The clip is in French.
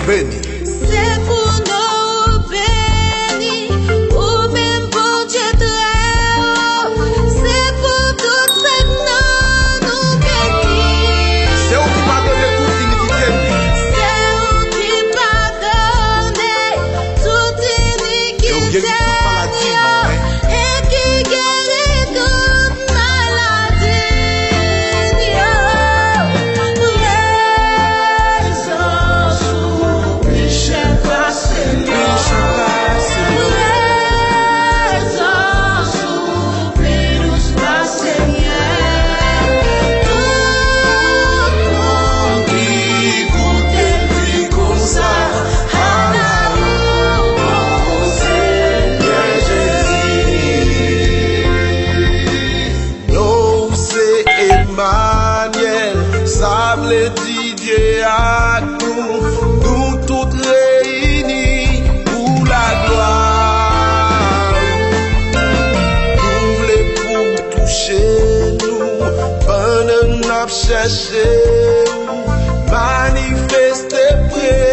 béni. C'est pour nous bénis, ou même pour Dieu très haut. C'est pour tout ce que nous bénis. C'est où qui pardonne toute iniquité. C'est où qui pardonne toute iniquité. Et qui guérit toute maladie. Ça veut dire Dieu à nous toutes réunis pour la gloire. Nous voulons pour toucher nous, pendant nous chercher, manifester près.